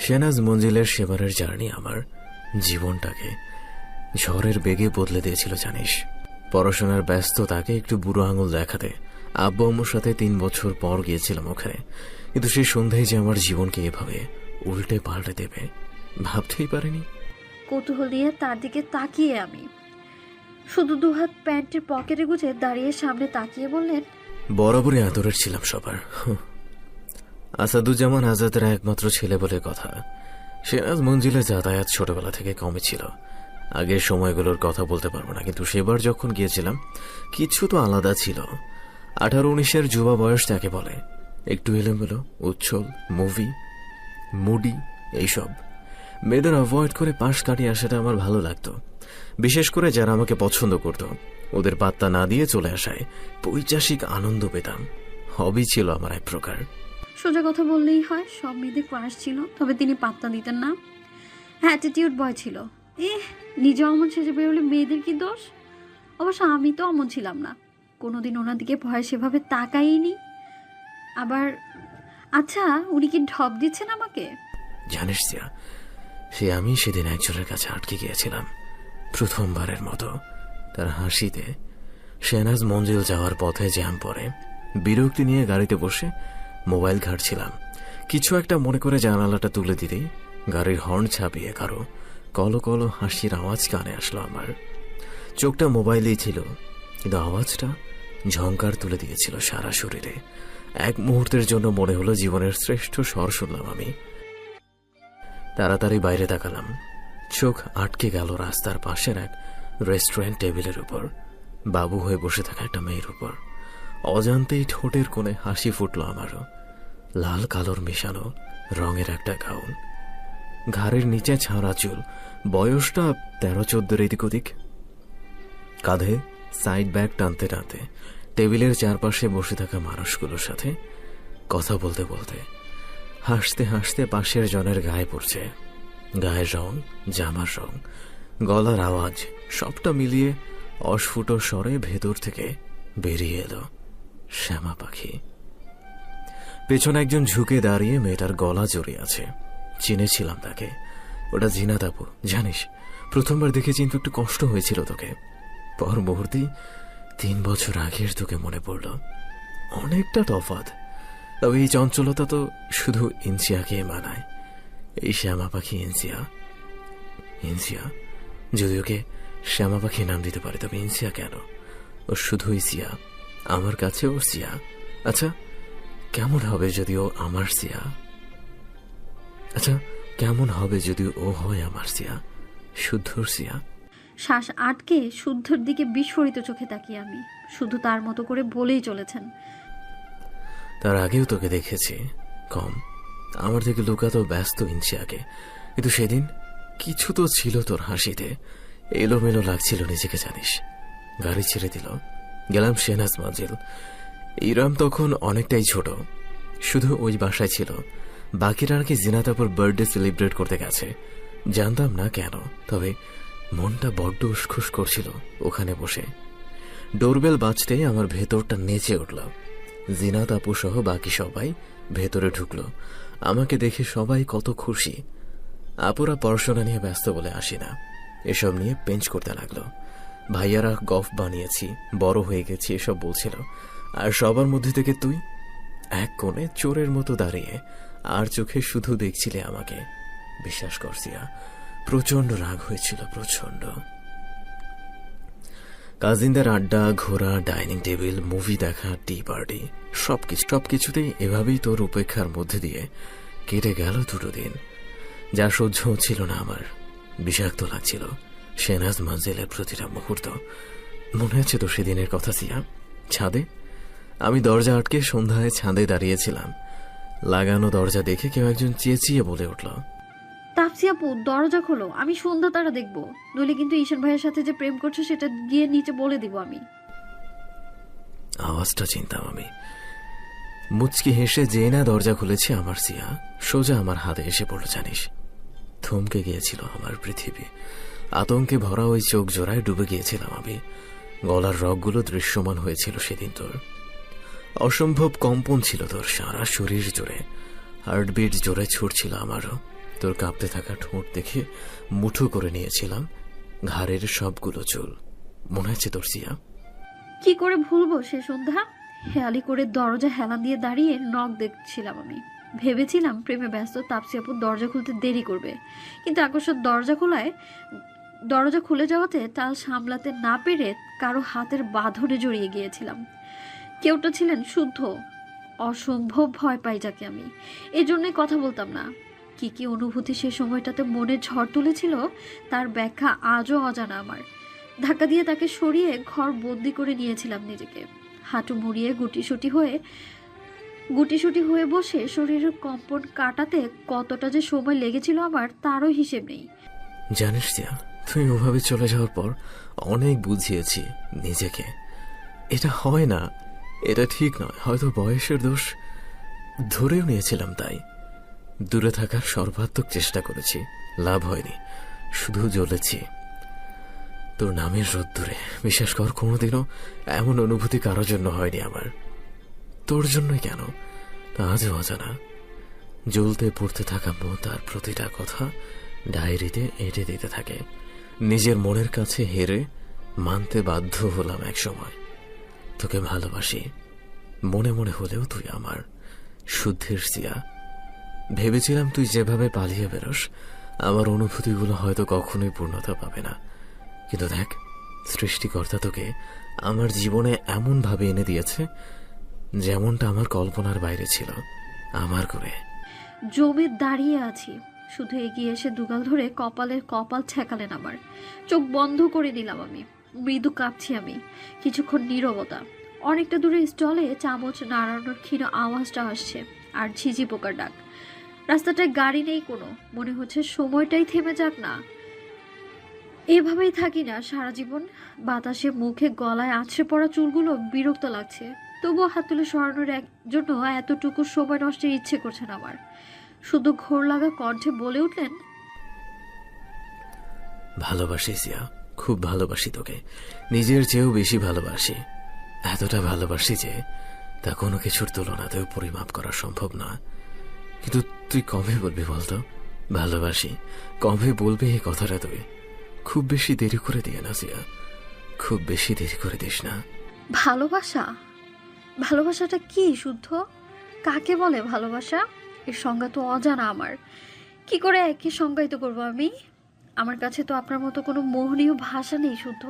Shehnaz মঞ্জিলের সেবারের journey আমার জীবনটাকে ঝড়ের বেগে বদলে দিয়েছিল জানিস। পড়াশোনার ব্যস্ততাকে একটু বুড়ো আঙুল দেখাতে আব্বু আম্মুর সাথে 3 বছর পর গিয়েছিলাম ওখানে, কিন্তু সেই সন্ধ্যায় যে আমার জীবনকে এভাবে উল্টে পাল্টে দেবে ভাবতেই পারিনি। কৌতূহল নিয়ে তার দিকে তাকিয়ে আমি শুধু দুহাত প্যান্টের পকেটে গুজে দাঁড়িয়ে সামনে তাকিয়ে বললেন, বরাবরই আদরের ছিলাম সবার। আসাদুজ্জামান আজাদের একমাত্র ছেলে বলে কথা। শেহনাজ মঞ্জিলে যাতায়াত ছোটবেলা থেকে কমই ছিল। আগের সময়গুলোর কথা বলতে পারবো না, কিন্তু সেবার যখন গিয়েছিলাম কিছু তো আলাদা ছিল। 18-19-এর যুবা বয়স যাকে বলে, একটু এলোমেলো, উচ্ছল, মুডি এইসব মেয়েদের অ্যাভয়েড করে পাশ কাটিয়ে আসাটা আমার ভালো লাগতো। বিশেষ করে যারা আমাকে পছন্দ করত, ওদের পাত্তা না দিয়ে চলে আসায় পৈশাসিক আনন্দ পেতাম। হবি ছিল আমার এক প্রকার। সোজা কথা বললেই হয়, সব মেয়েদের ক্রাশ ছিল, তবে তিনি পাত্তা দিতেন না। অ্যাটিটিউড বয় ছিল। নিজে অমন সেজে বেরোলে মেয়েদের কি দোষ? অবশ্য আমি তো অমন ছিলাম না, কোনোদিন ওনার দিকে ভয় সেভাবে তাকাইনি। আবার আচ্ছা, উনি কি ঢপ দিচ্ছেন আমাকে? জানিস জিয়া, সে আমি সেদিন একজনের কাছে আটকে গিয়েছিলাম প্রথমবারের মতো। তার হাসিতে শেহনাজ মঞ্জিল যাওয়ার পথে জ্যাম পড়ে। বিরক্তি নিয়ে গাড়িতে বসে মোবাইল ঘাঁটছিলাম। কিছু একটা মনে করে জানালাটা তুলে দিতেই গাড়ির হর্ন ছাপিয়ে কারো কলো কলো হাসির আওয়াজ কানে আসলো আমার। চোখটা মোবাইলেই ছিল, কিন্তু আওয়াজটা ঝংকার তুলে দিয়েছিল সারা শরীরে। এক মুহূর্তের জন্য মনে হলো জীবনের শ্রেষ্ঠ স্বর শুনলাম আমি। তাড়াতাড়ি বাইরে তাকালাম, চোখ আটকে গেল রাস্তার পাশের এক রেস্টুরেন্ট টেবিলের উপর, বাবু হয়ে বসে থাকা একটা মেয়ের উপর। অজান্তেই ঠোঁটের কোণে হাসি ফুটল আমারও। লাল কালোর মেশানো রঙের একটা গাউন, ঘাড়ের নিচে ছাড়া চুল, বয়সটা 13-14 এদিক ওদিক। কাঁধে সাইড ব্যাগ টানতে টানতে টেবিলের চারপাশে বসে থাকা মানুষগুলোর সাথে কথা বলতে বলতে হাসতে হাসতে পাশের জনের গায়ে পড়ছে। গায়ের রং, জামার রং, গলার আওয়াজ সবটা মিলিয়ে অস্ফুট স্বরে ভেতর থেকে বেরিয়ে এলো শ্যামা পাখি। পেছনে একজন ঝুঁকে দাঁড়িয়ে মেয়েটার গলা জড়িয়ে আছে। চিনেছিলাম তাকে, ওটা জিনাত আপু। জানিস, প্রথমবার দেখে কিন্তু একটু কষ্ট হয়েছিল তোকে, পর মুহূর্তেই 3 বছর আগের তোকে মনে পড়ল। অনেকটা তফাৎ, তবে এই চঞ্চলতা তো শুধু ইনসিয়াকে মানায়। এই শ্যামা পাখি ইনসিয়া যদি ওকে শ্যামা পাখি নাম দিতে পারে, তবে ইনসিয়া কেন? ও শুধুই সিয়া, আমার কাছে ও সিয়া। আচ্ছা, কেমন হবে যদি ও আমার সিয়া? আচ্ছা, কেমন হবে যদি ও হয় আমার সিয়া, শুদ্ধর সিয়া? শ্বাস আটকে শুদ্ধর দিকে বিস্ফোরিত চোখে তাকিয়ে আমি শুধু তার মতো করে বলেই চলেছেন, তার আগেও তোকে দেখেছি, কম আমার থেকে লুকাতো ব্যস্ত ইনসিয়াকে, কিন্তু সেদিন কিছু তো ছিল তোর হাসিতে। এলোমেলো লাগছিল নিজেকে জানিস। গাড়ি ছেড়ে দিল, গেলাম শেহনাজ মঞ্জিল। ইরাম তখন অনেকটাই ছোট, শুধু ওই বাসায় ছিল। বাকিরা আর কি জিনাতাপুর বার্থডে সেলিব্রেট করতে গেছে, জানতাম না কেন, তবে মনটা বড্ড উসখুস করছিল ওখানে বসে। ডোরবেল বাজতেই আমার ভেতরটা নেচে উঠল। জিনাত আপু সহ বাকি সবাই ভেতরে ঢুকলো। আমাকে দেখে সবাই কত খুশি। আপুরা পড়াশোনা নিয়ে ব্যস্ত বলে আসি না, এসব নিয়ে পেঞ্চ করতে লাগলো। ভাইয়ারা গফ বানিয়েছি, বড় হয়ে গেছি এসব বলছিল। আর সবার মধ্যে থেকে তুই এক কোণে চোরের মতো দাঁড়িয়ে আর চোখে শুধু দেখছিলে আমাকে। বিশ্বাস করছিয়া, প্রচন্ড রাগ হয়েছিল, প্রচন্ড। কাজিনদের আড্ডা, ঘোরা, ডাইনিং টেবিল, মুভি দেখা, টি পার্টি, সবকিছুতেই এভাবেই তোর উপেক্ষার মধ্যে দিয়ে কেটে গেল 2 দিন। যা সহ্য হচ্ছিল না আমার, বিষাক্ত লাগছিল শেহনাজ মঞ্জিলের প্রতিটা মুহূর্ত। মনে আছে তো সেদিনের কথা সিয়া? ছাদে আমি দরজা আটকে সন্ধ্যায় ছাদে দাঁড়িয়েছিলাম। লাগানো দরজা দেখে কেউ একজন চেঁচিয়ে বলে উঠল, তাপসি আপু দরজা খোলো, আমি সন্ধ্যা তারা দেখবো, নইলে কিন্তু ঈশান ভাইয়ের সাথে যে প্রেম করছো সেটা গিয়ে নিচে বলে দিব আমি। আওয়াজটা চিনতাম আমি। মুচকি হেসে যে না দরজা খুলেছি আমার সিয়া সোজা আমার হাতে এসে পড়ল জানিস। থমকে গিয়েছিল আমার পৃথিবী। আতঙ্কে ভরা ওই চোখ জোড়ায় ডুবে গিয়েছিলাম আমি। গলার রগগুলো দৃশ্যমান হয়েছিল সেদিন তোর। অসম্ভব কম্পন ছিল তোর সারা শরীর জুড়ে, হার্টবিট জোরে ছুটছিল আমারও। তোর কাঁপতে থাকা ঠোঁট দেখে মুঠো করে নিয়েছিলাম ঘাড়ের সবগুলো চুল। মনে আছে তোর সিয়া? কি করে ভুলবো সে সন্ধ্যা? হেয়ালি করে দরজা হেলান দিয়ে দাঁড়িয়ে নখ দেখছিলাম আমি। ভেবেছিলাম প্রেমে ব্যস্ত তাপসি আপু দরজা খুলতে দেরি করবে, কিন্তু আকস্মাৎ দরজা খুলে যাওয়াতে টাল সামলাতে না পেরে কারো হাতের বাঁধনে জড়িয়ে গিয়েছিলাম। কেউটা ছিলেন শুদ্ধ। অসম্ভব ভয় পাই যাকে আমি, এই জন্যই কথা বলতাম না। কি কি অনুভূতি সে সময়টাতে মনে ঝড় তুলেছিল তার ব্যাখ্যা আজও অজানা আমার। ধাক্কা দিয়ে তাকে সরিয়ে ঘর বন্দি করে নিয়েছিলাম নিজেকে। হাঁটু মুড়িয়ে গুটিসুটি হয়ে বসে শরীরের কম্পন কাটাতে কতটা যে সময় লেগেছিল আমার তারও হিসেব নেই। জানিস সিয়া, তুমি ওভাবে চলে যাওয়ার পর অনেক বুঝিয়েছি নিজেকে। এটা হয় না, এটা ঠিক নয়, হয়তো বয়সের দোষ। ধরেও নিয়েছিলাম, তাই দূরে থাকার সর্বাত্মক চেষ্টা করেছি, লাভ হয়নি, শুধু জ্বলেছি তোর নামের রোদ্দুরে। বিশ্বাস কর, কোনোদিনও এমন অনুভূতি কারোর জন্য হয়নি আমার। তোর জন্যই কেন তা আজও অজানা। জ্বলতে পড়তে থাকা মন তার প্রতিটা কথা ডায়েরিতে এঁটে দিতে থাকে। নিজের মনের কাছে হেরে মানতে বাধ্য হলাম এক সময়। তোকে ভালোবাসি, মনে মনে হলেও তুই আমার শুদ্ধের সিয়া। ভেবেছিলাম তুই যেভাবে পালিয়ে বেরোস আমার অনুভূতিগুলো হয়তো কখনোই পূর্ণতা পাবে না, কিন্তু দেখ, সৃষ্টিকর্তা তোকে আমার জীবনে এমনভাবে এনে দিয়েছে যেমনটা আমার কল্পনার বাইরে ছিল। আমার করে জমে দাঁড়িয়ে আছি, শুধু এগিয়ে এসে দুগাল ধরে কপাল ছেঁকালেন আমার। চোখ বন্ধ করে দিলাম আমি। মৃদু কাঁপছি আমি। কিছুক্ষণ নীরবতা। অনেকটা দূরে স্টলে চামচ নাড়ানোর ক্ষীণ আওয়াজটা আসছে, আর ঝিঝি পোকার ডাক। রাস্তাটায় গাড়ি নেই কোনো, মনে হচ্ছে সময়টাই থেমে যাক না। এভাবেই থাকি না সারা জীবন। বাতাসে মুখে গলায় আছড়ে পড়া চুলগুলো বিরক্ত লাগছে, তবুও হাত তুলে সরানোর জন্য এতটুকু সময় নষ্টের ইচ্ছে করছে না আমার। শুধু ঘোর লাগা কণ্ঠে বলে উঠলেন, ভালোবাসি সিয়া, খুব ভালোবাসি তোকে, নিজের চেয়েও বেশি ভালোবাসি। এতটা ভালোবাসি যে তা কোনো কিছুর তুলনাতেও পরিমাপ করা সম্ভব না। কিন্তু তুই কবে বলবি বলতো ভালোবাসি? কবে বলবি এই কথাটা তুই? খুব বেশি দেরি করে দিয়ে না সিয়া, খুব বেশি দেরি করে দিস না। ভালোবাসাটা কি শুদ্ধ? কাকে বলে ভালোবাসা? এর সংজ্ঞা তো অজানা আমার। কি করে একই সংজ্ঞায়িত করবো আমি? আমার কাছে তো আপনার মতো কোনো মোহনীয় ভাষা নেই শুদ্ধ,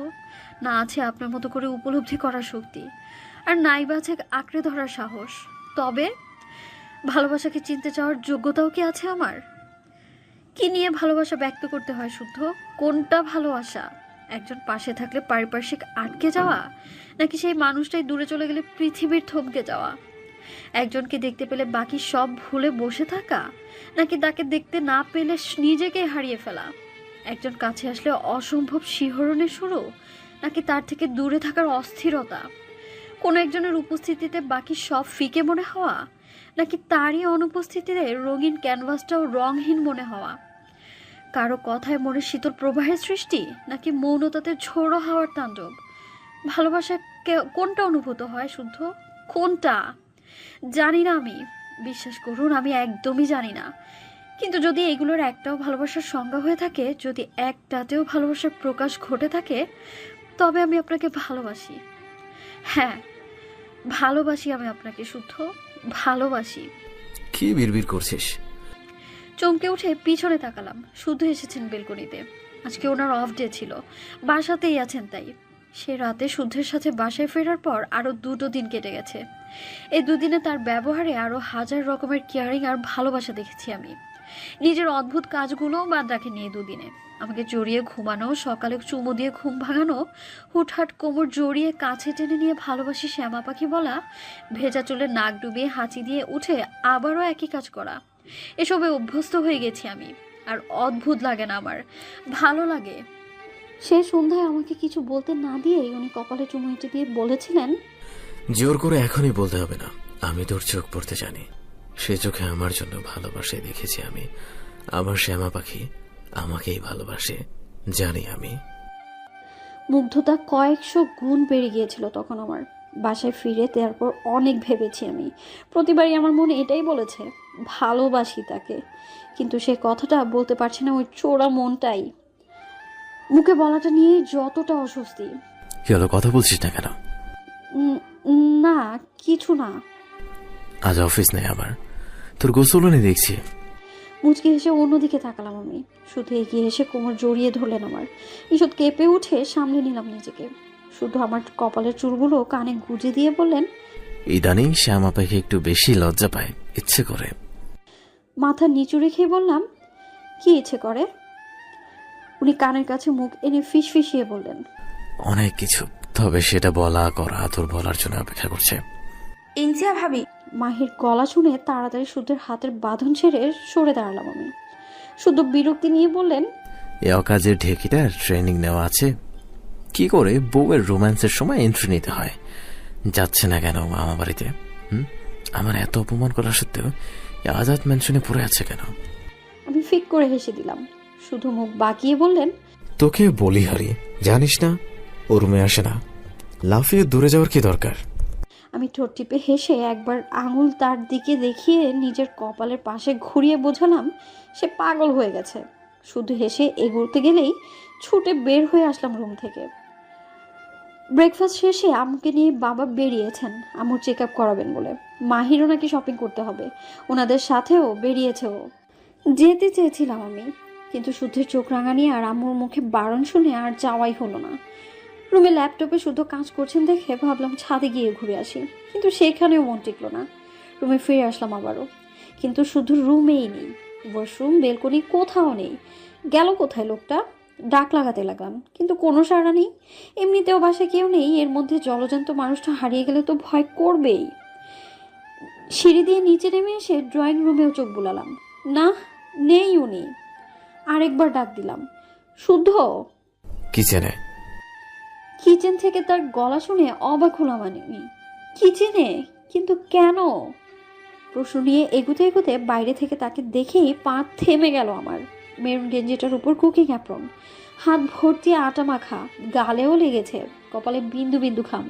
না আছে আপনার মতো করে উপলব্ধি করার শক্তি, আর নাই বা আছে আঁকড়ে ধরার সাহস। তবে ভালোবাসাকে চিনতে চাওয়ার যোগ্যতাও কি আছে আমার? কি নিয়ে ভালোবাসা ব্যক্ত করতে হয় শুদ্ধ? কোনটা ভালোবাসা? একজন পাশে থাকলে পারিপার্শ্বিক আটকে যাওয়া, নাকি সেই মানুষটাই দূরে চলে গেলে পৃথিবীর থমকে যাওয়া? একজনকে দেখতে পেলে বাকি সব ভুলে বসে থাকা, নাকি তাকে দেখতে না পেলে নিজেকে হারিয়ে ফেলা? একজন কাছে আসলে অসম্ভব শিহরণের শুরু, নাকি তার থেকে দূরে থাকার অস্থিরতা? কোনো একজনের উপস্থিতিতে বাকি সব ফিকে মনে হওয়া, নাকি তারই অনুপস্থিতিতে রঙিন ক্যানভাসটাও রংহীন মনে হওয়া? কারো কথায় মনে শীতল প্রবাহের সৃষ্টি, নাকি মৌনতাতে ঝোড়ো হাওয়ার তাণ্ডব? ভালোবাসা কোনটা অনুভূত হয় শুদ্ধ? কোনটা? জানি না আমি। বিশ্বাস করুন, আমি একদমই জানি না। কিন্তু যদি এগুলোর একটাও ভালোবাসার সংজ্ঞা হয়ে থাকে, যদি একটাতেও ভালোবাসার প্রকাশ ঘটে থাকে, তবে আমি আপনাকে ভালোবাসি। হ্যাঁ, ভালোবাসি আমি আপনাকে শুদ্ধ, ভালোবাসি। কি বিড়বিড় করছিস? চমকে উঠে পিছনে তাকালাম। শুদ্ধ এসেছেন বেলকনিতে। আজকে ওনার অফ ডে ছিল, বাসাতেই আছেন তাই। সে রাতে শুদ্ধের সাথে বাসায় ফেরার পর আরো 2 দিন কেটে গেছে। এই 2 দিনে তার ব্যবহারে আরো 1000 রকমের কেয়ারিং আর ভালোবাসা দেখেছি আমি। নিজের অদ্ভুত কাজগুলোও বাদ রাখেনি এই 2 দিনে। আমাকে জড়িয়ে ঘুমানো, সকালে চুমো দিয়ে ঘুম ভাঙানো, হুটহাট কোমর জড়িয়ে কাছে টেনে নিয়ে ভালোবাসি শ্যামা পাখি বলা, ভেজা চুলে নাক ডুবিয়ে হাঁচি দিয়ে উঠে আবারও একই কাজ করা, এসবে অভ্যস্ত হয়ে গেছি আমি। আর অদ্ভুত লাগে না আমার, ভালো লাগে। সেই সন্ধ্যায় আমাকে কিছু বলতে না দিয়েই উনি কপালে চুমু এঁটে দিয়ে বলেছিলেন, জোর করে এখনই বলতে হবে না, আমি তোর চোখ পড়তে জানি। সে চোখে আমার জন্য ভালোবাসে দেখেছি আমি। আমার শ্যামা পাখি আমাকেই ভালোবাসে জানি আমি। মুগ্ধতা কয়েকশো গুণ বেড়ে গিয়েছিল তখন আমার। বাসায় ফিরে তারপর অনেক ভেবেছি আমি। প্রতিবারই আমার মনে এটাই বলেছে, ভালোবাসি তাকে, কিন্তু সে কথাটা বলতে পারছে না, ওই চোরা মনটাই। মুখে বলাটা নিয়ে যতটা অস্বস্তি। কি হলো, কথা বলছিস না কেন? উম, না, কিছু না। আজ অফিস নেই আমার, তোর গোসলও নেই দেখছি। মুচকি হেসে অন্যদিকে তাকালাম আমি। শুধু এগিয়ে এসে কোমর জড়িয়ে ধরলেন আমার। ঈষৎ কেঁপে উঠে সামলে নিলাম নিজেকে। শুধু আমার কপালের চুলগুলো কানে গুজে দিয়ে বললেন, ইদানিং শ্যাম আপাকে একটু বেশি লজ্জা পায়, ইচ্ছে করে। মাথা নিচু রেখে বললাম, কি ইচ্ছে করে? উনি কানের কাছে মুখ এনে ফিসফিসিয়ে বললেন, অনেক কিছু, তবে সেটা বলা করা তোর বলার জন্য অপেক্ষা করছে। ইনসিয়া ভাবি, মাহির গলা শুনে তাড়াতাড়ি শুদ্ধের হাতের বাঁধন ছেড়ে সরে দাঁড়ালাম আমি। শুদ্ধ বিরক্তি নিয়ে বললেন, এ অকাজের ঢেকিটার ট্রেনিং নেওয়া আছে। কি করে বউয়ের রোম্যান্সের সময় এন্ট্রি নিতে হয়, যাচ্ছে না কেন মামা বাড়িতে? আমার এত অপমান করা সত্ত্বেও আজাদ মেনশনে পড়ে আছে কেন? আমি ফিক করে হেসে দিলাম। শুধু মুখ বাঁকিয়ে বললেন, তোকে বলি হারি, জানিস না ও রুমে আসে না, লাফিয়ে দূরে যাওয়ার কি দরকার? আমি ঠোঁট টিপে হেসে একবার আঙুল তার দিকে দেখিয়ে নিজের কপালের পাশে ঘুরিয়ে বোঝালাম সে পাগল হয়ে গেছে। শুধু হেসে এগোতে গেলেই ছুটে বের হয়ে আসলাম রুম থেকে। ব্রেকফাস্ট শেষে আম্মুকে নিয়ে বাবা বেরিয়েছেন আম্মুর চেক আপ করাবেন বলে। মাহিরও নাকি শপিং করতে হবে, ওনাদের সাথেও বেরিয়েছে ও। যেতে চেয়েছিলাম আমি, কিন্তু শুদ্ধের চোখ রাঙানি আর আম্মুর মুখে বারণ শুনে আর যাওয়াই হলো না। রুমে ল্যাপটপে শুধু কাজ করছেন দেখে ভাবলাম ছাদে গিয়ে ঘুরে আসি, কিন্তু সেখানেও মন টিকলো না। রুমে ফিরে আসলাম আবারও, কিন্তু শুধু রুমেই নেই, ওয়াশরুম বেলকনি কোথাও নেই। গেল কোথায় লোকটা? ডাক লাগাতে লাগলাম, কিন্তু কোনো সাড়া নেই। এমনিতেও বাসায় কেউ নেই, এর মধ্যে জলজান্ত মানুষটা হারিয়ে গেলে তো ভয় করবেই। সিঁড়ি দিয়ে নিচে নেমে এসে ড্রয়িং রুমেও চোখ বুলালাম, না, নেই উনি। আরেকবার ডাক দিলাম, শুদ্ধ। কিচেনে। কিচেন থেকে তার গলা শুনে অবাক হলাম আমি। কিচেনে? কিন্তু কেন? প্রশ্ন নিয়ে এগুতে এগুতে বাইরে থেকে তাকে দেখেই পা থেমে গেল আমার। মেরুন গেঞ্জিটার উপর কুকিং অ্যাপ্রন, হাত ভর্তি আটা মাখা, গালেও লেগেছে, কপালে বিন্দু বিন্দু খাম,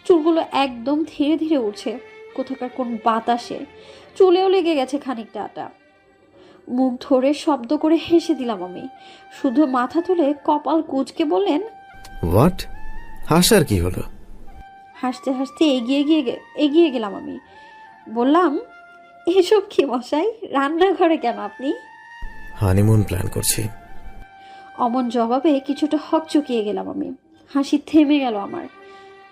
চুলগুলো একদম ধীরে ধীরে উঠছে কোথাকার কোন বাতাসে, চুলেও লেগে গেছে খানিকটা আটা। মুখ ধরে শব্দ করে হেসে দিলাম আমি। শুধু মাথা তুলে কপাল কুঁচকে বললেন, হোয়াট? হাসার কি হলো? হাসতে হাসতে এগিয়ে গেলাম আমি। বললাম, এসব কি মশাই, রান্নাঘরে কেন আপনি? হানিমুন প্ল্যান করছি। অমন জবাবে কিছুটা হকচকিয়ে গেলাম আমি। হাসি থেমে গেল আমার।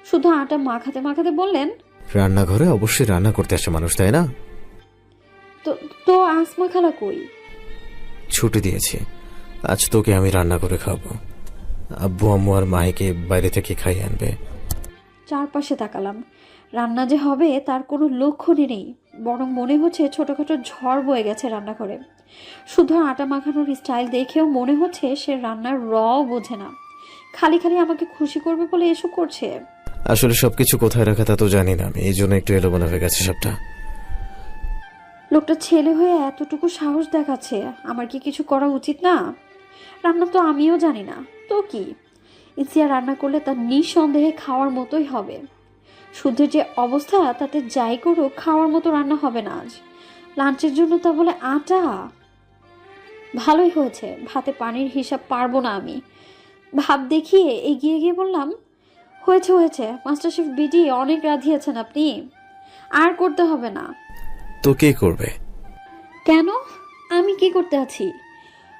শুধু আটা মাখাতে মাখাতে বললেন, রান্নাঘরে অবশ্যই রান্না করতে আসে মানুষ, তাই না? তো তো আসমা খালা কই? ছুটি দিয়েছি, আজ তোকে আমি রান্না করে খাবো। আব্বু আম্মু আর মাইকে বাইরে থেকে খাইয়ে আনবে। চারপাশে তাকালাম, রান্না যে হবে তার কোনো লক্ষণই নেই, বরং মনে হচ্ছে ছোটখাটো ঝড় বয়ে গেছে রান্নাঘরে। শুধু আটা মাখানোর স্টাইল দেখেও মনে হচ্ছে সে রান্নার বোঝে না, খালি খালি আমাকে খুশি করবে বলে এসব করছে। আসলে সবকিছু কোথায় রাখা তা তো জানি না আমি, এই জন্য একটু এলোমেলো হয়ে গেছে সবটা। লোকটা ছেলে হয়ে এতটুকু সাহস দেখাচ্ছে, আমার কি কিছু করা উচিত না? রান্না তো আমিও জানি না, তো কি? ইসিয়া রান্না করলে তার নিঃসন্দেহে খাওয়ার মতোই হবে। শুদ্ধের যে অবস্থা তাতে যাই করুক খাওয়ার মতো রান্না হবে না আজ। লাঞ্চের জন্য তা বলে আটা? ভালোই হয়েছে, ভাতে পানির হিসাব পারবো না আমি। ভাব দেখিয়ে এগিয়ে গিয়ে বললাম, হয়েছে হয়েছে, মাস্টার শেফ বিডি অনেক রাঁধিয়েছেন আপনি, আর করতে হবে না। তো কে করবে? কেন, আমি কি করতে আছি?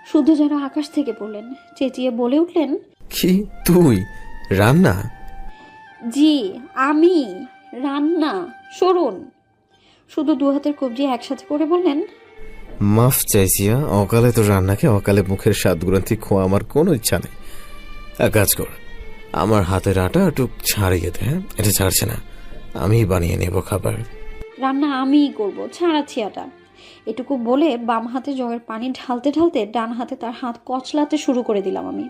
শুধু যেন আকাশ থেকে পড়লেন, চেঁচিয়ে বলে উঠলেন, কি তুই রান্না? জি আমি রান্না। সরুন। শুধু দু হাতের কবজি একসাথে করে বললেন, মাফ চাইছিয়া, অকালে তো রান্নাকে অকালে মুখের স্বাদ গ্রন্থি খোয়া আমার কোনো ইচ্ছা নেই। এক কাজ কর, আমার হাতের আটা একটু ছাড়িয়ে দে। হ্যাঁ, এটা ছাড়ছে না, আমি বানিয়ে নেব খাবার। রান্না আমিই করব, ছাড়াচ্ছি আটা। এটুকু বলে বাম হাতে জগের পানি ঢালতে ঢালতে ডান হাতে তার হাত কচলাতে শুরু করে দিলাম আমি।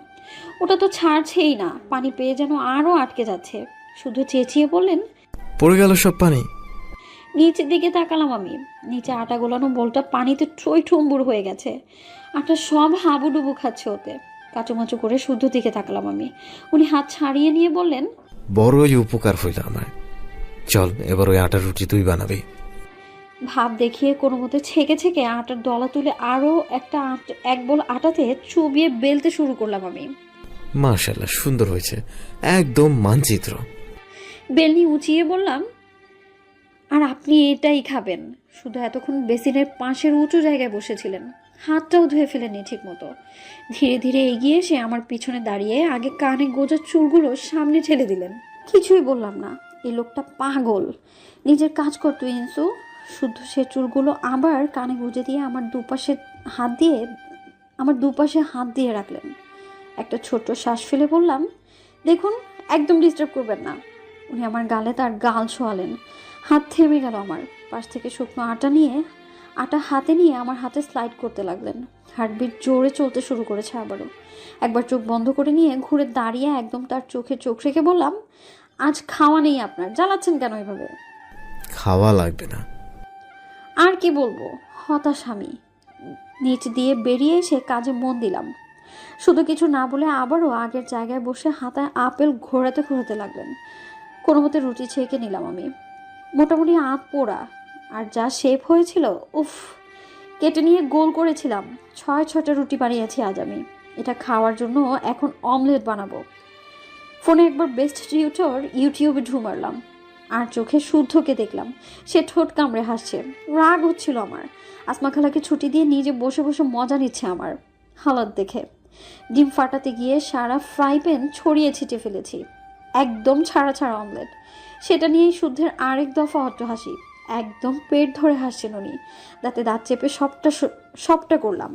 ওটা তো ছাড়ছেই না, পানি পেয়ে যেন আরও আটকে যাচ্ছে। শুধু চেঁচিয়ে বললেন, পড়ে গেল সব পানি। নিচের দিকে তাকালাম আমি। নিচে আটা গোলানো বোলটা পানিতে টইঠুম্বুর হয়ে গেছে, আটা সব হাবুডুবু খাচ্ছে ওতে। কাচুমাচু করে শুদ্ধ দিকে তাকালাম আমি। উনি হাত ছাড়িয়ে নিয়ে বললেন, বড়ই উপকার হইল আমার। চল এবার ওই আটার রুটি তুই বানাবি। ভাব দেখিয়ে কোনো মতে ছেঁকে ছেঁকে আটার দলা তুলে আরও একটা এক বল আটাতে চুবিয়ে বেলতে শুরু করলাম আমি। মাশাআল্লাহ, সুন্দর হয়েছে, একদম মানচিত্র। বেলনি উঁচিয়ে বললাম, আর আপনি এটাই খাবেন। শুধু এতক্ষণ বেসিনের পাশের উঁচু জায়গায় বসেছিলেন, হাতটাও ধুয়ে ফেলেনি ঠিক মতো। ধীরে ধীরে এগিয়ে এসে আমার পিছনে দাঁড়িয়ে আগে কানে গোজার চুলগুলো সামনে ঠেলে দিলেন। কিছুই বললাম না, এই লোকটা পাগল। নিজের কাজ করতো ইনসু। শুধু সে চুলগুলো আবার কানে গুঁজে দিয়ে আমার দুপাশে হাত দিয়ে রাখলেন। একটা ছোট্ট শ্বাস ফেলে বললাম, দেখুন, একদম ডিস্টার্ব করবেন না। উনি আমার গালে তার গাল ছোঁয়ালেন। হাত থেমে গেল আমার। পাশ থেকে শুকনো আটা হাতে নিয়ে আমার হাতে স্লাইড করতে লাগলেন। হার্টবিট জোরে চলতে শুরু করেছে আবারও। একবার চোখ বন্ধ করে নিয়ে ঘুরে দাঁড়িয়ে একদম তার চোখে চোখ রেখে বললাম, আজ খাওয়া নেই আপনার, জ্বালাচ্ছেন কেন এভাবে? খাওয়া লাগবে না। আর কি বলবো, হতাশ আমি। নিচ দিয়ে বেরিয়ে এসে কাজে মন দিলাম। শুধু কিছু না বলে আবারও আগের জায়গায় বসে হাতায় আপেল ঘোরাতে ঘোরাতে লাগলেন। কোনো মতে রুটি ছেঁকে নিলাম আমি। মোটামুটি আধ পোড়া, আর যা শেপ হয়েছিল, উফ! কেটে নিয়ে গোল করেছিলাম। 6-6টা রুটি বানিয়েছি আজ আমি। এটা খাওয়ার জন্য এখন অমলেট বানাবো। ফোনে একবার বেস্ট টিউটর ইউটিউবে ঢুমারলাম, আর চোখে শুদ্ধকে দেখলাম। সে ঠোঁট কামড়ে হাসছে। রাগ হচ্ছিল আমার। আসমা খালাকে ছুটি দিয়ে নিজে বসে বসে মজা নিচ্ছে আমার হালত দেখে। ডিম ফাটাতে গিয়ে সারা ফ্রাই প্যান ছড়িয়ে ছিটে ফেলেছি। একদম ছাড়া ছাড়া অমলেট। সেটা নিয়েই শুদ্ধের আরেক দফা অট্ট হাসি। একদম পেট ধরে হাসছেন উনি। দাঁতে দাঁত চেপে সবটা করলাম।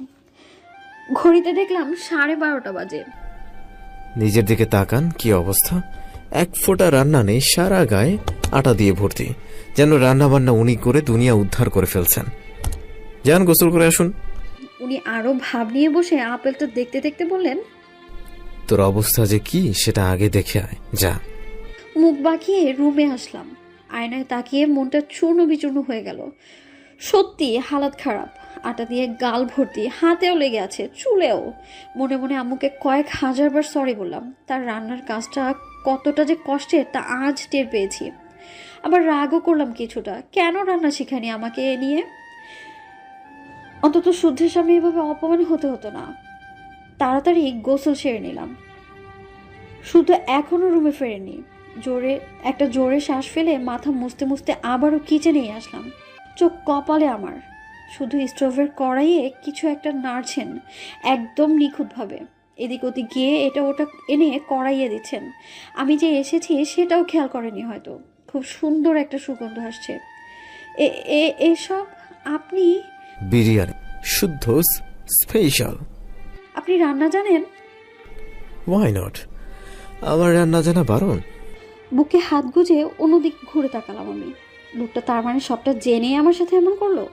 ঘড়িতে দেখলাম 12:30 বাজে। নিজের দিকে তাকান, কি অবস্থা! এক ফোঁটা রান্না নেই, সারা গায়ে আটা দিয়ে ভর্তি। যেন রান্না বান্না উনি করে দুনিয়া উদ্ধার করে ফেলছেন। যান, গোসল করে আসুন। উনি আরো ভাব নিয়ে বসে আপেলটা দেখতে দেখতে বললেন, তোর অবস্থা যে কি সেটা আগে দেখে আয়, যা। মুখ বাঁকিয়ে রুমে আসলাম। আয়নায় তাকিয়ে মনটা চূর্ণ বিচূর্ণ হয়ে গেল। সত্যি হালাত খারাপ। আটা দিয়ে গাল ভর্তি, হাতেও লেগে আছে, চুলেও। মনে মনে আম্মুকে কয়েক হাজারবার সরি বললাম। তার রান্নার কাজটা কতটা যে কষ্টের তা আজ টের পেয়েছি। আবার রাগও করলাম কিছুটা, কেন রান্না শেখায়নি আমাকে এ নিয়ে। অন্তত শুদ্ধের সামনে এভাবে অপমান হতে হতো না। তাড়াতাড়ি গোসল সেরে নিলাম। শুধু এখনো রুমে ফেরেনি। জোরে শ্বাস ফেলে মাথা মুছতে মুছতে আবারও কিচেনেই আসলাম। চোখ কপালে আমার। শুধু স্টোভের কড়াইয়ে কিছু একটা নাড়ছেন একদম নিখুঁতভাবে। এদিক ওদিক গিয়ে এটা ওটা এনে কড়াইয়ে দিচ্ছেন। আমি যে এসেছি সেটাও খেয়াল করেনি হয়তো। খুব সুন্দর একটা সুগন্ধ আসছে। এসব আপনি বিরিয়ানি, শুদ্ধ স্পেশাল। আপনি রান্না জানেন? Why not? আমার রান্না জানা বারণ? বুকে হাত গুজে অন্যদিক ঘুরে তাকালাম আমি। লোকটা তার মানে সবটা জেনে আমার সাথে এমন করলো?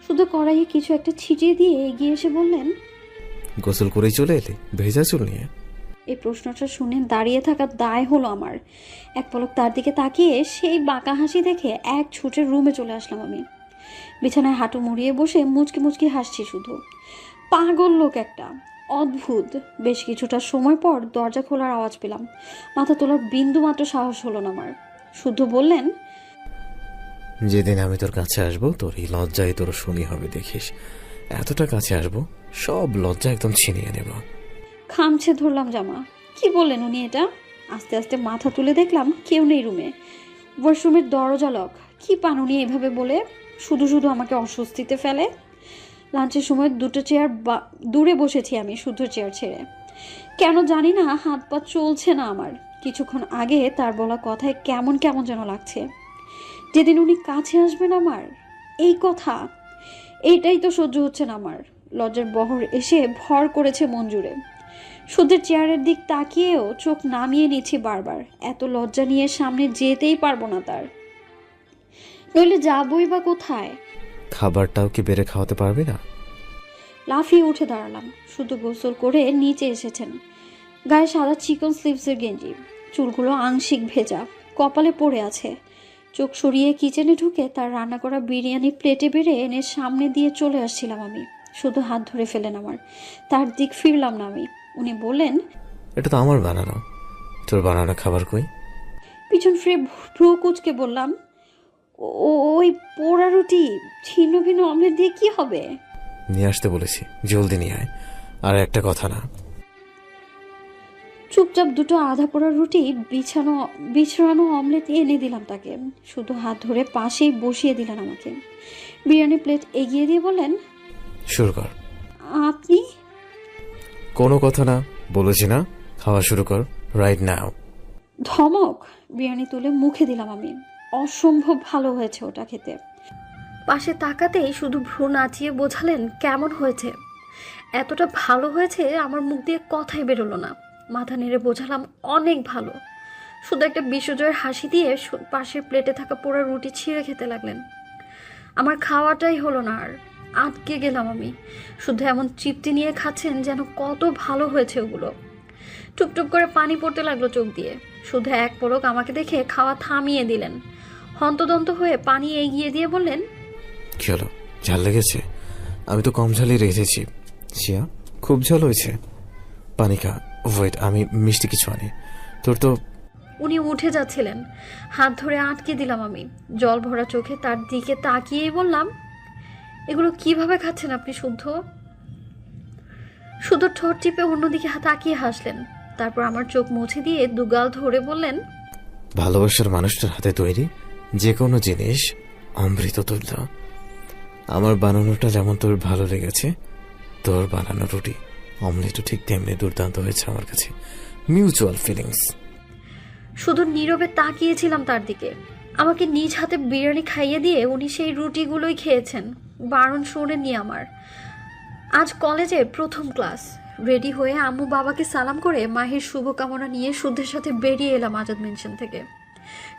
শুধু কড়াইয়ে কিছু একটা ছিটিয়ে দিয়ে এগিয়ে এসে বললেন, গোসল করেই চলে এলি ভেজা চুল নিয়ে? এই প্রশ্নটা শুনে দাঁড়িয়ে থাকার দায় হলো আমার। এক পলক তার দিকে তাকিয়ে সেই বাঁকা হাসি দেখে এক ছুটে রুমে চলে আসলাম আমি। বিছানায় হাঁটু মুড়িয়ে বসে মুচকি মুচকি হাসছি শুধু। পাগল লোক একটা, অদ্ভুত। বেশ কিছুটা সময় পর দরজা খোলার আওয়াজ পেলাম। মাথা তোলার বিন্দু মাত্র সাহস হলো না আমার। শুধু বললেন, যেদিন আমি তোর কাছে আসবো তোর এই লজ্জায় তোর শুনি হবে দেখিস। এতটা কাছে আসবো, সব লজ্জা একদম ছিনিয়ে নেব। খামছে ধরলাম জামা। কি বললেন উনি এটা? আস্তে আস্তে মাথা তুলে দেখলাম কেউ নেই রুমে। ওয়াশরুমের দরজা লক। কি পান উনি এভাবে বলে? শুধু শুধু আমাকে অস্বস্তিতে ফেলে। লাঞ্চের সময় দুটো চেয়ার দূরে বসেছি আমি, শুদ্ধ চেয়ার ছেড়ে। কেন জানি না হাত পা চলছে না আমার। কিছুক্ষণ আগে তার বলা কথায় কেমন কেমন যেন লাগছে। যেদিন উনি কাছে আসবেন আমার, এই কথা, এইটাই তো সহ্য হচ্ছে না আমার। লজ্জার বহর এসে ভর করেছে মন জুড়ে। শুদ্ধের চেয়ারের দিক তাকিয়েও চোখ নামিয়ে নিচ্ছি বারবার। এত লজ্জা নিয়ে সামনে যেতেই পারবো না তার। নইলে যাবই বা কোথায়? খাবারটাও কি বেড়ে খাওয়াতে পারবি না? লাফিয়ে উঠে দাঁড়ালাম। শুধু গোসল করে নিচে এসেছেন। গায়ে সাদা চিকন স্লিভসের গেঞ্জি, চুলগুলো আংশিক ভেজা, কপালে পড়ে আছে। চোখ সরিয়ে কিচেনে ঢুকে তার রান্না করা বিরিয়ানি প্লেটে বেড়ে এনে সামনে দিয়ে চলে আসছিলাম আমি। শুধু হাত ধরে ফেলেন আমার। তার দিক ফিরলাম না আমি। উনি বললেন, এটা তো আমার বানানো, তোর বানানো খাবার কই? পিছন ফিরে ভ্রু কুচকে বললাম, ওই পোড়া রুটি ছিন্ন ভিন্ন অমলেট দিয়ে কি হবে? নিয়ে আসতে বলেছি, জলদি নিয়ে আয়। আর একটা কথা না। চুপচাপ দুটো আধা পোড়া রুটি বিছানো অমলেট এনে দিলাম তাকে। শুধু হাত ধরে পাশেই বসিয়ে দিলেন আমাকে। বিরিয়ানি প্লেট এগিয়ে দিয়ে বললেন, শুরু কর। আপনি? কোনো কথা না, বলেছি না, খাওয়া শুরু কর রাইট নাও। ধমক। বিরিয়ানি তুলে মুখে দিলাম আমি। অসম্ভব ভালো হয়েছে ওটা খেতে। পাশে তাকাতেই শুধু ভ্রু নাচিয়ে বোঝালেন কেমন হয়েছে। এতটা ভালো হয়েছে আমার মুখ দিয়ে কথাই বেরোলো না। মাথা নেড়ে বোঝালাম অনেক ভালো। শুধু একটা বিশ্বজয়ের হাসি দিয়ে পাশের প্লেটে থাকা পোড়া রুটি ছিঁড়ে খেতে লাগলেন। আমার খাওয়াটাই হলো না, আর আটকে গেলাম আমি। শুধু এমন তৃপ্তি নিয়ে খাচ্ছেন যেন কত ভালো হয়েছে ওগুলো। টুপটুপ করে পানি পড়তে লাগলো চোখ দিয়ে। শুধু এক পলক আমাকে দেখে খাওয়া থামিয়ে দিলেন। হন্তদন্ত হয়ে পানি এগিয়ে দিয়ে বললেন, কি হলো, ঝাল লেগেছে? আমি তো কম ঝালই রেখেছি। শিয়া, খুব ঝাল হয়েছে। পানি খা। ওয়েট, আমি মিষ্টি কিছু আনি। তোর তো। উনি উঠে যাচ্ছিলেন, হাত ধরে আটকে দিলাম আমি। জল ভরা চোখে তার দিকে তাকিয়েই বললাম, এগুলো কিভাবে খাচ্ছেন আপনি? শুধু ঠোঁট টিপে অন্যদিকে তাকিয়ে হাসলেন। তারপর আমার চোখ মুছে দিয়ে দুগাল ধরে বললেন, ভালোবাসার মানুষটার হাতে তৈরি যে কোনো জিনিস অমৃত তুল্য। আমার বানানোটা যেমন তোর ভালো লেগেছে, তোর বানানো রুটি অমলেটও ঠিক তেমনি দুর্দান্ত হয়েছে আমার কাছে। Mutual feelings. শুধু নীরবে তাকিয়েছিলাম তার দিকে। আমাকে নিজ হাতে বিরিয়ানি খাইয়ে দিয়ে উনি সেই রুটিগুলোই খেয়েছেন। বারণ শোনেননি আমার। আজ কলেজে প্রথম ক্লাস। রেডি হয়ে আম্মু বাবাকে সালাম করে মাহির শুভকামনা নিয়ে শুদ্ধের সাথে বেরিয়ে এলাম আজাদ মেনশন থেকে।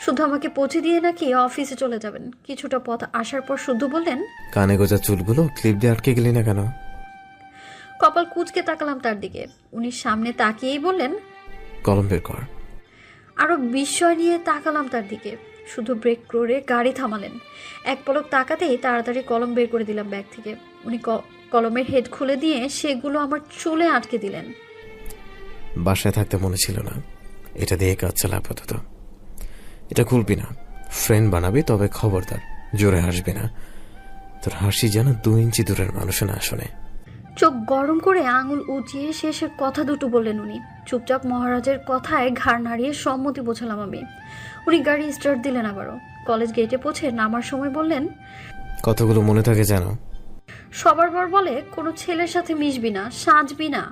শুদ্ধ আমাকে পৌঁছে দিয়ে নাকি অফিসে চলে যাবেন। কিছুটা পথ আসার পর শুদ্ধ বললেন, কানে গোজা চুলগুলো ক্লিপ দিয়ে আটকে গেলি না কেন? কপাল কুঁচকে তাকালাম তার দিকে। উনি সামনে তাকিয়েই বললেন, কলম বের কর। আরো বিস্ময় নিয়ে তাকালাম তার দিকে। শুধু ব্রেক করে গাড়ি থামালেন। এক পলক তাকাতেই তাড়াতাড়ি কলম বের করে দিলাম ব্যাগ থেকে। উনি কলমের হেড খুলে দিয়ে সেগুলো আমার চুলে আটকে দিলেন। বাসায় থাকতে মনে ছিল না, এটা দিয়ে কাজ চালা আপাতত। এটা খুলবি না, ফ্রেন্ড বানাবি, তবে খবরদার জোরে হাসবি না। তোর হাসি যেন 2 ইঞ্চি দূরের মানুষে না শোনে। চোখ গরম করে আঙুল উঁচিয়ে শেষের কথা দুটো বললেন উনি। চুপচাপ মহারাজের কথায় ঘাড় নাড়িয়ে সম্মতি বোঝালাম আমি। উনি গাড়ি স্টার্ট দিলেন আবারও। কলেজ গেটে পৌঁছে নামার সময় বললেন, কতগুলো মনে থাকে জানো? সবার বর বলে কোনো ছেলের সাথে মিশবি না, সাজবি না।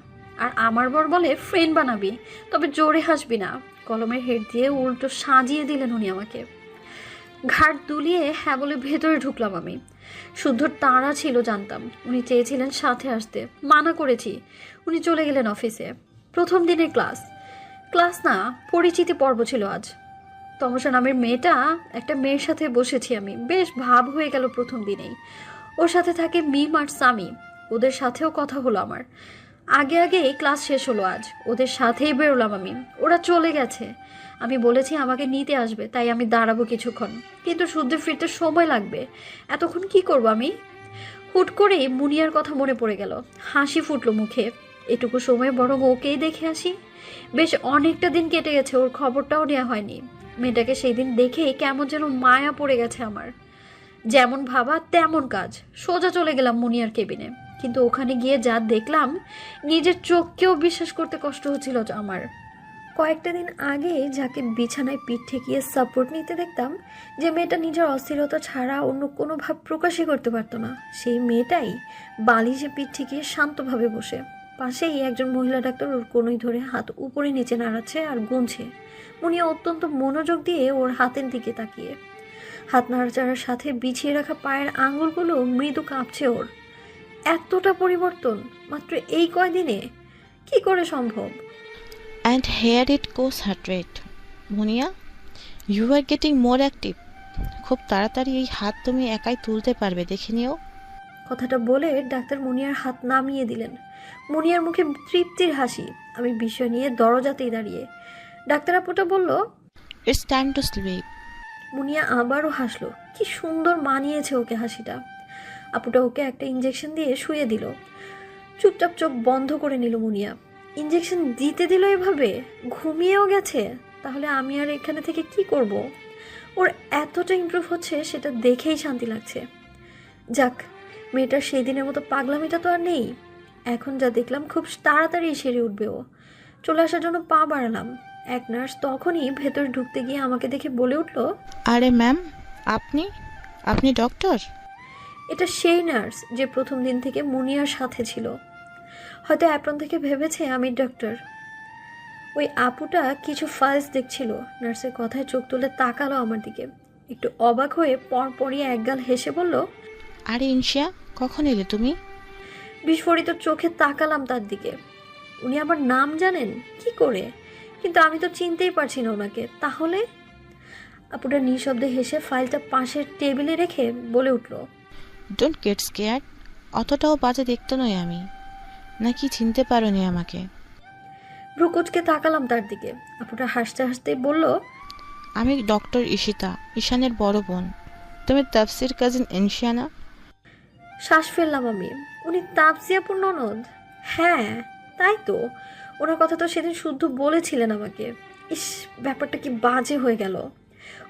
আর আমার বর বলে ফ্রেন্ড বানাবি, তবে জোরে হাসবি না। কলমের হেড দিয়ে উল্টো সাজিয়ে দিলেন উনি আমাকে। ঘাট দুলিয়ে হ্যাঁ বলে ভেতরে ঢুকলাম আমি। শুদ্ধর তাড়া ছিল জানতাম। উনি চেয়েছিলেন সাথে আসতে, মানা করেছি। উনি চলে গেলেন অফিসে। প্রথম দিনের ক্লাস না, পরিচিতি পর্ব ছিল আজ। তমসা নামের মেয়েটা, একটা মেয়ের সাথে বসেছি আমি। বেশ ভাব হয়ে গেল প্রথম দিনেই। ওর সাথে থাকে মিম আর সামি। ওদের সাথেও কথা হলো আমার। আগে এই ক্লাস শেষ হলো আজ। ওদের সাথেই বেরোলাম আমি। ওরা চলে গেছে। আমি বলেছি আমাকে নিতে আসবে, তাই আমি দাঁড়াবো কিছুক্ষণ। কিন্তু শুদ্ধ ফিরতে সময় লাগবে। এতক্ষণ কি করব আমি? হুট করেই মুনিয়ার কথা মনে পড়ে গেল। হাসি ফুটলো মুখে। এটুকু সময় বরং ওকেই দেখে আসি। বেশ অনেকটা দিন কেটে গেছে, ওর খবরটাও নেওয়া হয়নি। মেয়েটাকে সেই দিন দেখেই কেমন যেন মায়া পড়ে গেছে আমার। যেমন ভাবা তেমন কাজ। সোজা চলে গেলাম মুনিয়ার কেবিনে। কিন্তু ওখানে গিয়ে যা দেখলাম, নিজের চোখকেও বিশ্বাস করতে কষ্ট হচ্ছিল আমার। কয়েকটা দিন আগে যাকে বিছানায় পিঠ ঠেকিয়ে সাপোর্ট নিতে দেখতাম, যে মেয়েটা নিজের অস্থিরতা ছাড়া অন্য কোনো ভাব প্রকাশই করতে পারতো না, সেই মেয়েটাই বালিশে পিঠ ঠেকিয়ে শান্তভাবে বসে। পাশেই একজন মহিলা ডাক্তার ওর কোনোই ধরে হাত উপরে নিচে নাড়াচ্ছে আর গুনছে। মুনিয়া অত্যন্ত মনোযোগ দিয়ে ওর হাতের দিকে তাকিয়ে। হাত নাড়াচাড়ার সাথে বিছিয়ে রাখা পায়ের আঙুলগুলো মৃদু কাঁপছে ওর। এতটা পরিবর্তন মাত্র এই কয়দিনে কি করে সম্ভব? And here it goes heart rate. Muniya, you are getting more active. খুব তাড়াতাড়ি এই হাত তুমি একাই তুলতে পারবে, দেখে নিও। কথাটা বলে ডাক্তার মুনিয়ার হাত নামিয়ে দিলেন। মুনিয়ার মুখে তৃপ্তির হাসি। আমি বিষয় নিয়ে দরজাতেই দাঁড়িয়ে। ডাক্তার আপুটা বলল, It's time to sleep. মুনিয়া আবারও হাসলো। কি সুন্দর মানিয়েছে ওকে হাসিটা। আপুটা ওকে একটা ইঞ্জেকশন দিয়ে শুয়ে দিল। চুপচাপ চোখ বন্ধ করে নিল মুনিয়া। ইঞ্জেকশন দিতে দিল এভাবে? ঘুমিয়েও গেছে? তাহলে আমি আর এখানে থেকে কি করব? ওর এতটা ইমপ্রুভ হচ্ছে সেটা দেখেই শান্তি লাগছে। যাক, মেয়েটার সেই দিনের মতো পাগলামিটা তো আর নেই। এখন যা দেখলাম খুব তাড়াতাড়ি সেরে উঠবে ও। চলে আসার জন্য পা বাড়ালাম। এক নার্স তখনই ভেতরে ঢুকতে গিয়ে আমাকে দেখে বলে উঠল, আরে ম্যাম, আপনি আপনি ডক্টর? এটা সেই নার্স যে প্রথম দিন থেকে মুনিয়ার সাথে ছিল। হয়তো অ্যাপ্রন থেকে ভেবেছে আমি ডক্টর। ওই আপুটা কিছু ফাইলস দেখছিল। নার্সের কথায় চোখ তুলে তাকালো আমার দিকে। একটু অবাক হয়ে পরপরই একগাল হেসে বলল, আরে ইনশিয়া, কখন এলে তুমি? বিস্ফোরিত চোখে তাকালাম তার দিকে। উনি আমার নাম জানেন কি করে? কিন্তু আমি তো চিনতেই পারছি না ওনাকে। তাহলে? আপুটা নিঃশব্দে হেসে ফাইলটা পাশের টেবিলে রেখে বলে উঠল, ডোন্ট গেট স্কেয়ার্ড। অতটাও বাজে দেখতে নই আমি। নাকি চিনতে পারোনি আমাকে? ভ্রুকুচকে তাকালাম তার দিকে। আপুটা হাসতে হাসতেই বলল, আমি ডক্টর ঈশিতা, ঈশানের বড় বোন। তুমি তাফসির কাজিন ইনশিয়া না? শ্বাস ফেললাম আমি। উনি তাপসিয়াপুর ননদ? হ্যাঁ, তাই তো। ওনার কথা তো সেদিন শুদ্ধ বলেছিলেন আমাকে। ইস, ব্যাপারটা কি বাজে হয়ে গেল।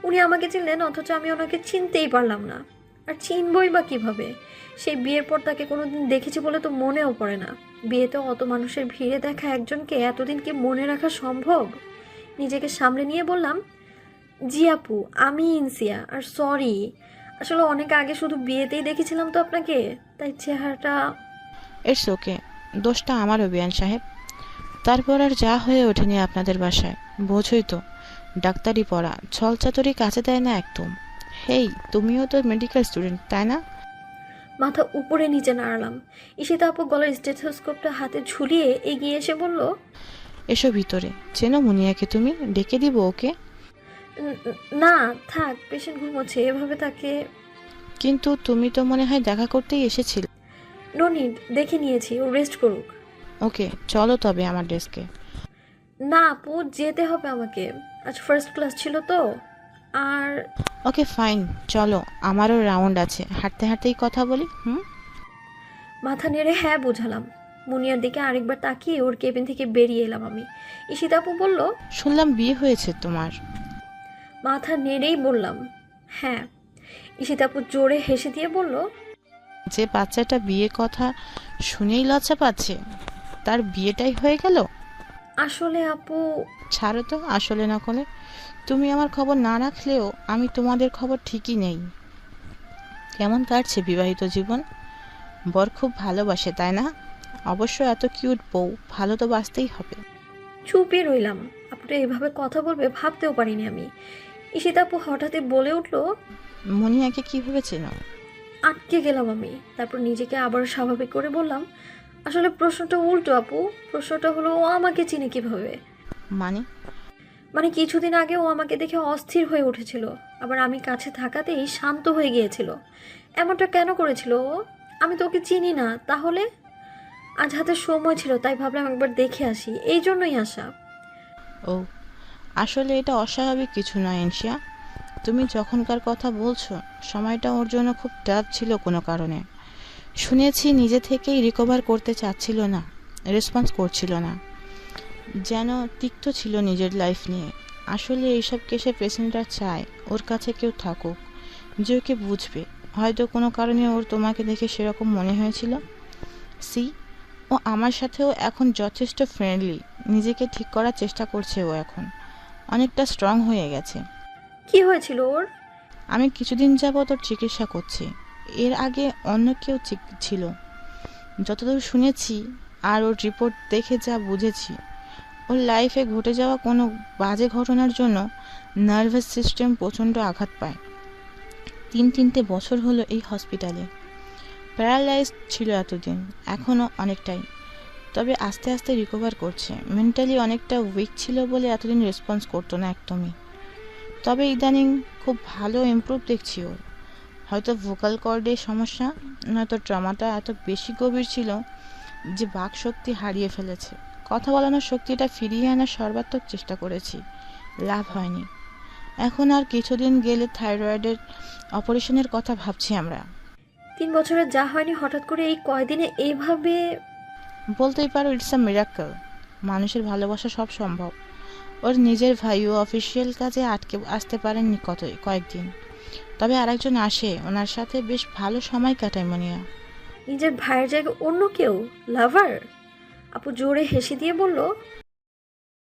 উনি আমাকে চিনলেন অথচ আমি ওনাকে চিনতেই পারলাম না। আর চিনবই বা কিভাবে? সেই বিয়ের পর তাকে কোনোদিন দেখেছি বলে তো মনেও পড়ে না। বিয়েতে অত মানুষের ভিড়ে দেখা একজনকে এতদিন কি মনে রাখা সম্ভব? নিজেকে সামলে নিয়ে বললাম, জি আপু, আমি ইনসিয়া। আর সরি, আসলে অনেক আগে শুধু বিয়েতেই দেখেছিলাম তো আপনাকে, তাই চেহারাটা। ইটস ওকে, দোষটা আমারও বিয়ান সাহেব। তারপর আর যা হয়ে ওঠেনি আপনাদের বাসায়। বোঝই তো, ডাক্তারি পড়া ছলচাতুরি কাছে দেয় না একদম। হেই, তুমিও তো মেডিকেল স্টুডেন্ট, তাই না? মাথা উপরে নিচে নাড়ালাম। ঈশিতা আপু গলার স্টেথোস্কোপটা হাতে ঝুলিয়ে এগিয়ে এসে বলল, এসো ভিতরে। চেনো মুনিয়াকে তুমি? ডেকে দিব ওকে? না থাক, পেশেন্ট ঘুমোচ্ছে, এভাবে তাকে। কিন্তু তুমি তো মনে হয় দেখা করতেই এসেছিলে। নো নিড, দেখে নিয়েছি, ও রেস্ট করুক। ওকে, চলো তবে আমার ডেস্কে। না আপু, যেতে হবে আমাকে। আজ ফার্স্ট ক্লাস ছিল তো। আর ওকে ফাইন, চলো, আমারও রাউন্ড আছে। হাঁটতে হাঁটতেই কথা বলি। মাথা নেড়ে হ্যাঁ বোঝালাম। মুনিয়ার দিকে আরেকবার তাকিয়ে ওর কেবিন থেকে বেরিয়ে এলাম আমি। ঈশিতা আপু বলল, শুনলাম বিয়ে হয়েছে তোমার। মাথা নেড়েই বললাম হ্যাঁ। ঈশিতা আপু জোরে হেসে দিয়ে বলল, যে বাচ্চাটা বিয়ে কথা শুনেই লজ্জা পাচ্ছে, তার বিয়েটাই হয়ে গেল। আসলে আপু। ছাড়ো তো, আসলে না করলে। তুমি আমার খবর না রাখলেও আমি তোমাদের খবর ঠিকই নেই। কেমন কাটছে বিবাহিত জীবন? বর খুব ভালোবাসে, তাই না? অবশ্য এত কিউট বউ, ভালো তো বাসতেই হবে। চুপই রইলাম। আপুটা এভাবে কথা বলবে ভাবতেও পারিনি আমি। ঈশিতা আপু হঠাৎই বলে উঠল, মুনিয়াকে কিভাবে চেনো? আটকে গেলাম আমি। তারপর নিজেকে আবার স্বাভাবিক করে বললাম, আসলে প্রশ্নটা উল্টো আপু। প্রশ্নটা হলো, ও আমাকে চিনে কিভাবে? মানে? মানে কিছুদিন আগে ও আমাকে দেখে অস্থির হয়ে উঠেছিল, আবার আমি কাছে থাকাতেই শান্ত হয়ে গিয়েছিল। এমনটা কেন করেছিল ও? আমি তো ওকে চিনি না। তাহলে আজ হাতে সময় ছিল, তাই ভাবলাম একবার দেখে আসি, এই জন্যই আসা। ও, আসলে এটা অস্বাভাবিক কিছু নয় ইনশিয়া। তুমি যখনকার কথা বলছো, সময়টা ওর জন্য খুব টাফ ছিল কোনো কারণে। শুনেছি নিজে থেকেই রিকভার করতে চাচ্ছিল না, রেসপন্স করছিল না, যেন তিক্ত ছিল নিজের লাইফ নিয়ে। আসলে এইসব কেসে পেশেন্টরা চায় ওর কাছে কেউ থাকুক, যে ওকে বুঝবে। হয়তো কোনো কারণে ওর তোমাকে দেখে সেরকম মনে হয়েছিল। সি, ও আমার সাথেও এখন যথেষ্ট ফ্রেন্ডলি। নিজেকে ঠিক করার চেষ্টা করছে ও এখন। অনেকটা স্ট্রং হয়ে গেছে। কি হয়েছিল ওর? আমি কিছুদিন যাবত ওর চিকিৎসা করছি। এর আগে অন্য কেউ ছিল যতদূর শুনেছি, আর ওর রিপোর্ট দেখে যা বুঝেছি, ওর লাইফে ঘটে যাওয়া কোনো বাজে ঘটনার জন্য নার্ভাস সিস্টেম প্রচণ্ড আঘাত পায়। 3 বছর হলো এই হসপিটালে। প্যারালাইজড ছিল এতদিন, এখনও অনেকটাই। তবে আস্তে আস্তে রিকভার করছে। মেন্টালি অনেকটা উইক ছিল বলে এতদিন রেসপন্স করতো না একদমই। তবে ইদানিং খুব ভালো ইমপ্রুভ দেখছি ওর। হয়তো ভোকাল কর্ডের সমস্যা, নয়তো ট্রমাটা এত বেশি গভীর ছিল যে বাকশক্তি হারিয়ে ফেলেছে। কথা বলানোর শক্তিটা ফিরিয়ে আনার সর্বাত্মক চেষ্টা করেছি, লাভ হয়নি। এখন আর কিছুদিন গেলে থাইরয়েডের অপারেশনের কথা ভাবছি আমরা। 3 বছরে যা হয়নি হঠাৎ করে এই কয়দিনে এইভাবে? বলতেই পারো ইটস আ মিরাক্কেল। মানুষের ভালোবাসা সব সম্ভব। ওর নিজের ভাইও অফিসিয়াল কাজে আটকে আসতে পারেননি কয়েকদিন, তবে আরেকজন আসে, ওনার সাথে বেশ ভালো সময় কাটায় মনিয়া। নিজের ভাইয়ের জায়গায় অন্য কেউ? লাভার? আপু জোরে হেসে দিয়ে বলল,